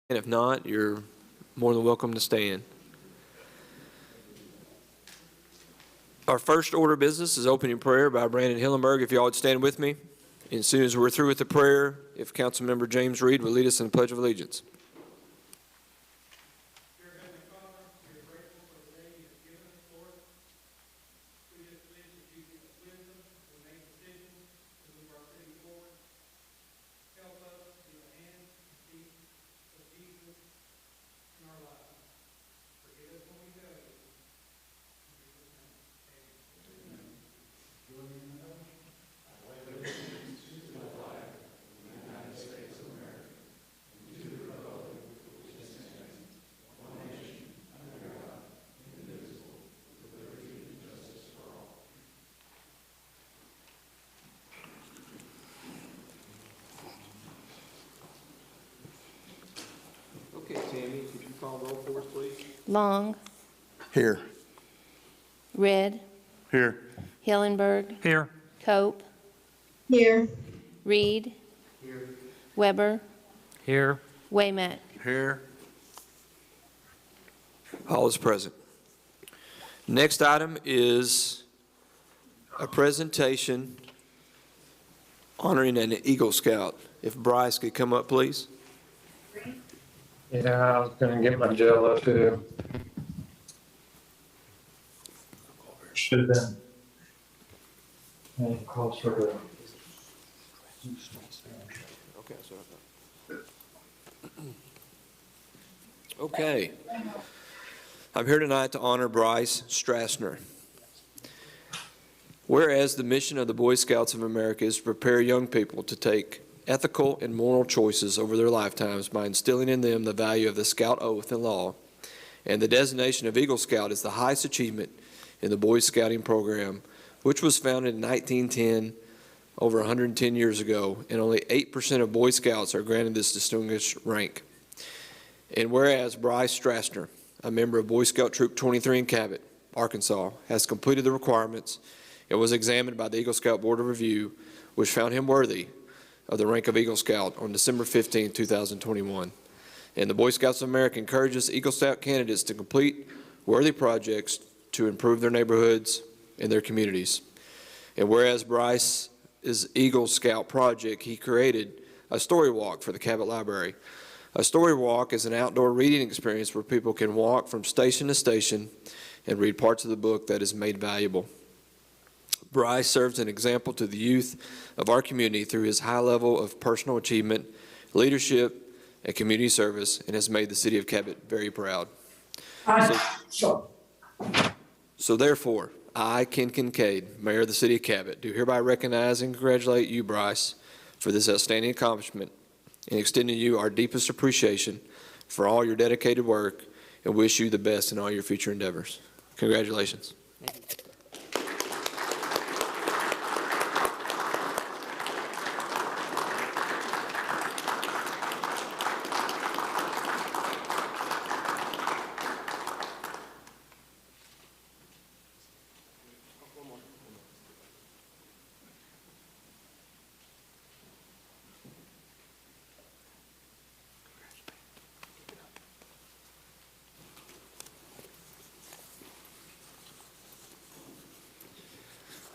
And if not, you're more than welcome to stand. Our first order of business is opening prayer by Brandon Hillenberg. If y'all would stand with me. And as soon as we're through with the prayer, if Councilmember James Reed will lead us in the Pledge of Allegiance. Okay, Tammy, could you call roll for us, please? Long, Here. Red, Here. Hillenberg, Here. Cope, Here. Reed, Weber, Here. Waymack. Here. All is present. Next item is a presentation honoring an Eagle Scout. If Bryce could come up, please. Yeah, I was gonna get my Jello too. Should have been. Closer to. Okay. I'm here tonight to honor Bryce Strassner. Whereas the mission of the Boy Scouts of America is to prepare young people to take ethical and moral choices over their lifetimes by instilling in them the value of the Scout oath and law, and the designation of Eagle Scout is the highest achievement in the Boy Scouting program, which was founded in 1910, over 110 years ago, and only 8% of Boy Scouts are granted this distinguished rank. And whereas Bryce Strassner, a member of Boy Scout Troop 23 in Cabot, Arkansas, has completed the requirements and was examined by the Eagle Scout Board of Review, which found him worthy of the rank of Eagle Scout on December 15, 2021. And the Boy Scouts of America encourages Eagle Scout candidates to complete worthy projects to improve their neighborhoods and their communities. And whereas Bryce's Eagle Scout project, he created a story walk for the Cabot Library. A story walk is an outdoor reading experience where people can walk from station to station and read parts of the book that is made valuable. Bryce serves an example to the youth of our community through his high level of personal achievement, leadership, and community service, and has made the city of Cabot very proud. So therefore, I, Ken Kincaid, Mayor of the City of Cabot, do hereby recognize and congratulate you, Bryce, for this outstanding accomplishment, and extending you our deepest appreciation for all your dedicated work, and wish you the best in all your future endeavors. Congratulations.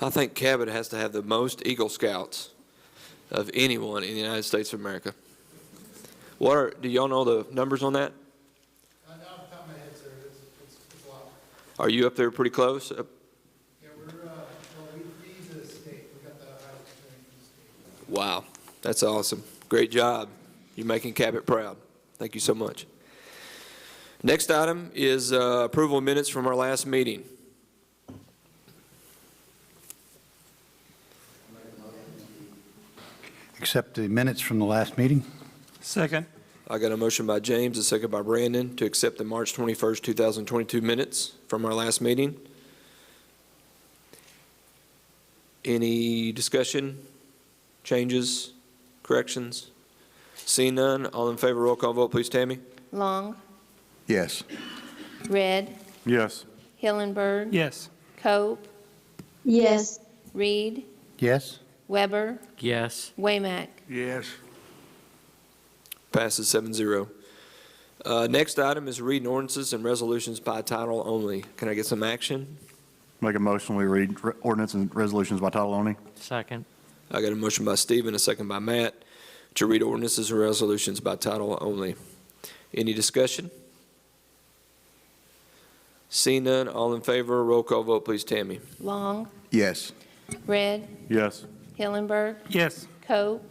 I think Cabot has to have the most Eagle Scouts of anyone in the United States of America. Do y'all know the numbers on that? Off the top of my head, sir, it's a lot. Are you up there pretty close? Yeah, we feed the state. We got the highest percentage from the state. Wow, that's awesome. Great job. You're making Cabot proud. Thank you so much. Next item is approval of minutes from our last meeting. Accept the minutes from the last meeting. Second. I got a motion by James, a second by Brandon, to accept the March 21st, 2022 minutes from our last meeting. Any discussion, changes, corrections? Seeing none, all in favor, roll call vote, please, Tammy. Long, Yes. Red, Yes. Hillenberg, Yes. Cope, Yes. Reed, Yes. Weber, Yes. Waymack. Yes. Passes 7-0. Next item is reading ordinances and resolutions by title only. Can I get some action? Make a motion, we read ordinance and resolutions by title only. Second. I got a motion by Stephen, a second by Matt, to read ordinances and resolutions by title only. Any discussion? Seeing none, all in favor, roll call vote, please, Tammy. Long, Yes. Red, Yes. Hillenberg, Yes. Cope,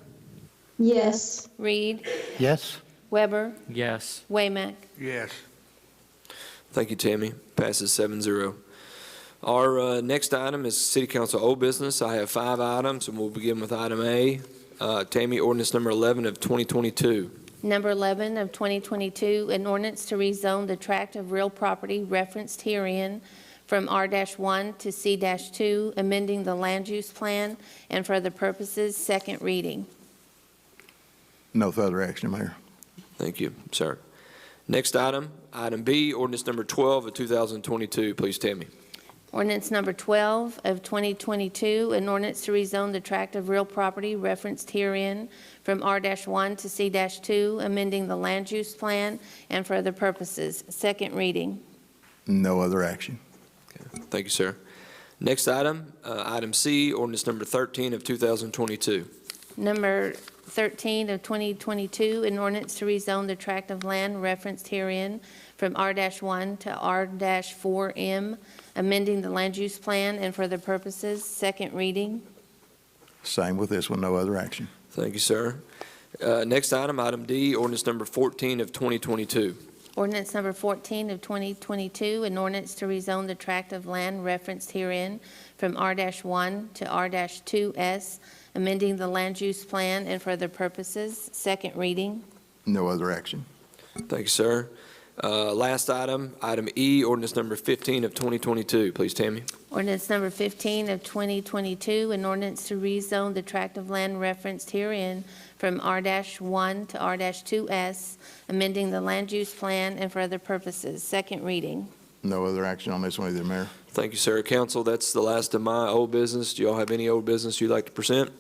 Yes. Reed, Yes. Weber, Yes. Waymack. Yes. Thank you, Tammy. Passes 7-0. Our next item is City Council old business. I have 5 items, and we'll begin with item A. Tammy, ordinance number 11 of 2022. Number 11 of 2022, an ordinance to rezone the tract of real property referenced herein from R-1 to C-2, amending the land use plan and for other purposes, second reading. No further action, Mayor. Thank you, sir. Next item, item B, ordinance number 12 of 2022. Please, Tammy. Ordinance number 12 of 2022, an ordinance to rezone the tract of real property referenced herein from R-1 to C-2, amending the land use plan and for other purposes, second reading. No other action. Thank you, sir. Next item, item C, ordinance number 13 of 2022. Number 13 of 2022, an ordinance to rezone the tract of land referenced herein from R-1 to R-4M, amending the land use plan and for the purposes, second reading. Same with this one, no other action. Thank you, sir. Next item, item D, ordinance number 14 of 2022. Ordinance number 14 of 2022, an ordinance to rezone the tract of land referenced herein from R-1 to R-2S, amending the land use plan and for the purposes, second reading. No other action. Thank you, sir. Last item, item E, ordinance number 15 of 2022. Please, Tammy. Ordinance number 15 of 2022, an ordinance to rezone the tract of land referenced herein from R-1 to R-2S, amending the land use plan and for other purposes. Second reading. No other action on this one either, Mayor. Thank you, sir. Council, that's the last of my old business. Do y'all have any old business you'd like to present?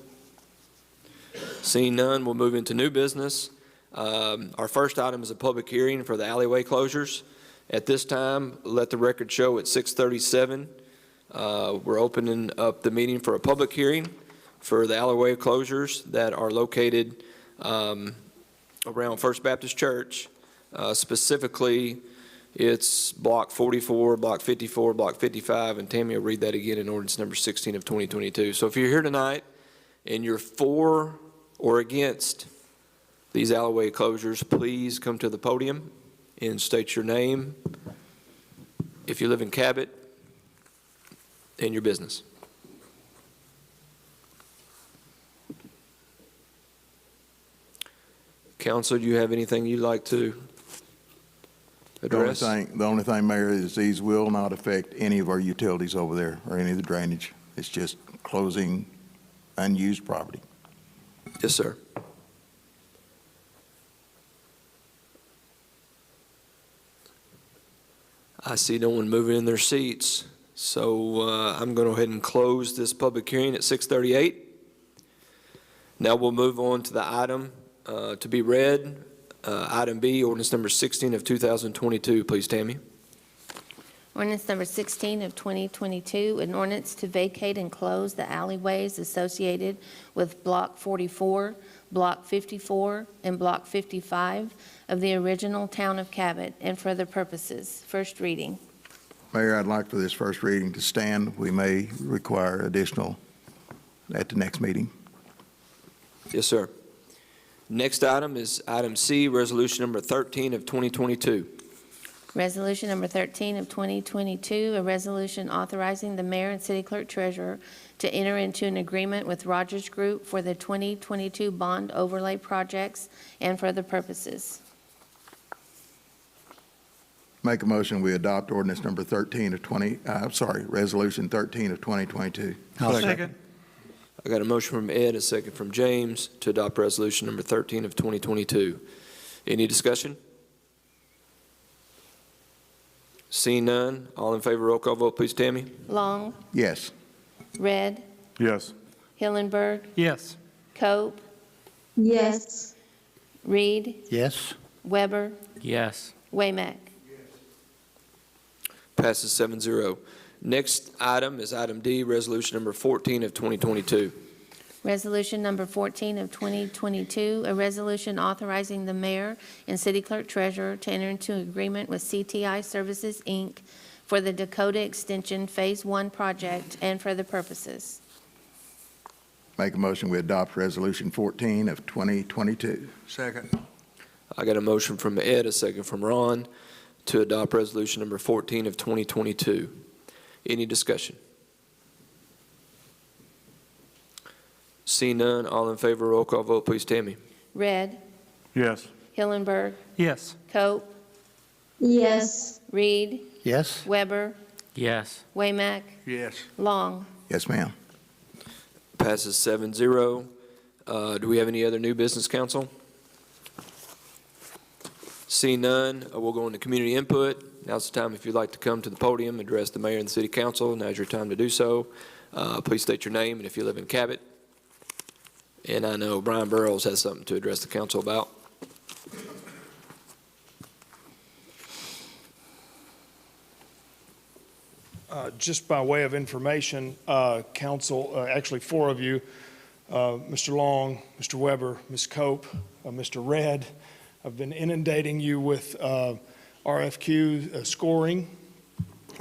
Seeing none, we'll move into new business. Our first item is a public hearing for the alleyway closures. At this time, let the record show at 6:37. We're opening up the meeting for a public hearing for the alleyway closures that are located around First Baptist Church. Specifically, it's Block 44, Block 54, Block 55, and Tammy will read that again in ordinance number 16 of 2022. So if you're here tonight and you're for or against these alleyway closures, please come to the podium and state your name, if you live in Cabot, and your business. Council, do you have anything you'd like to address? The only thing, Mayor, is these will not affect any of our utilities over there or any of the drainage. It's just closing unused property. Yes, sir. I see no one moving in their seats, so I'm going to go ahead and close this public hearing at 6:38. Now we'll move on to the item to be read. Item B, ordinance number 16 of 2022. Please, Tammy. Ordinance number 16 of 2022, an ordinance to vacate and close the alleyways associated with Block 44, Block 54, and Block 55 of the original town of Cabot and for other purposes. First reading. Mayor, I'd like for this first reading to stand. We may require additional at the next meeting. Yes, sir. Next item is item C, resolution number 13 of 2022. Resolution number 13 of 2022, a resolution authorizing the mayor and city clerk treasurer to enter into an agreement with Rogers Group for the 2022 bond overlay projects and for other purposes. Make a motion, we adopt ordinance number 13 of resolution 13 of 2022. I'll second. I got a motion from Ed, a second from James to adopt resolution number 13 of 2022. Any discussion? Seeing none, all in favor, roll call vote, please, Tammy. Long, Yes. Red, Yes. Hillenberg, Yes. Cope, Yes. Reed, Yes. Weber, Yes. Waymack. Passes 7-0. Next item is item D, resolution number 14 of 2022. Resolution number 14 of 2022, a resolution authorizing the mayor and city clerk treasurer to enter into agreement with CTI Services, Inc. for the Dakota Extension Phase 1 project and for the purposes. Make a motion, we adopt Resolution 14 of 2022. Second. I got a motion from Ed, a second from Ron, to adopt resolution number 14 of 2022. Any discussion? See none, all in favor, roll call vote, please, Tammy. Red, Yes. Hillenberg, Yes. Cope, Yes. Reed, Yes. Weber, Yes. Waymack, Yes. Long. Yes, ma'am. Passes 7-0. Do we have any other new business, council? See none, we'll go into community input. Now's the time if you'd like to come to the podium, address the mayor and the city council. Now's your time to do so. Please state your name and if you live in Cabot. And I know Brian Burrows has something to address the council about. Just by way of information, council, actually four of you, Mr. Long, Mr. Weber, Ms. Cope, Mr. Red, I've been inundating you with RFQ scoring.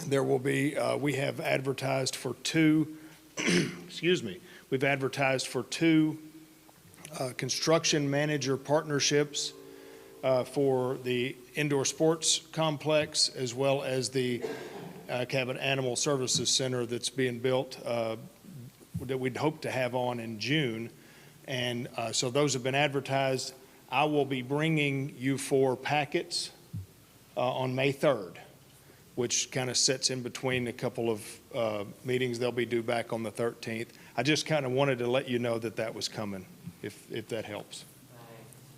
There will be, we have advertised for two, excuse me, we've advertised for two construction manager partnerships for the indoor sports complex as well as the Cabot Animal Services Center that's being built that we'd hope to have on in June. And so those have been advertised. I will be bringing you 4 packets on May 3rd, which kind of sits in between a couple of meetings. They'll be due back on the 13th. I just kind of wanted to let you know that that was coming, if that helps.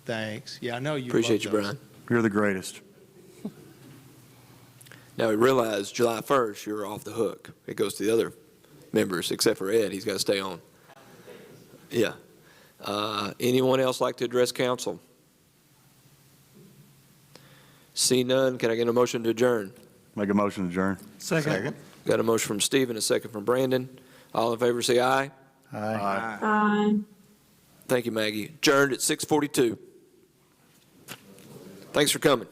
Thanks. Yeah, I know you Appreciate you, love those. Brian. You're the greatest. Now, we realize July 1st, you're off the hook. It goes to the other members, except for Ed. He's got to stay on. Yeah. Anyone else like to address council? See none, can I get a motion to adjourn? Make a motion to adjourn. Second. Got a motion from Stephen, a second from Brandon. All in favor, say aye. Aye. Aye. Thank you, Maggie. Adjourned at 6:42. Thanks for coming.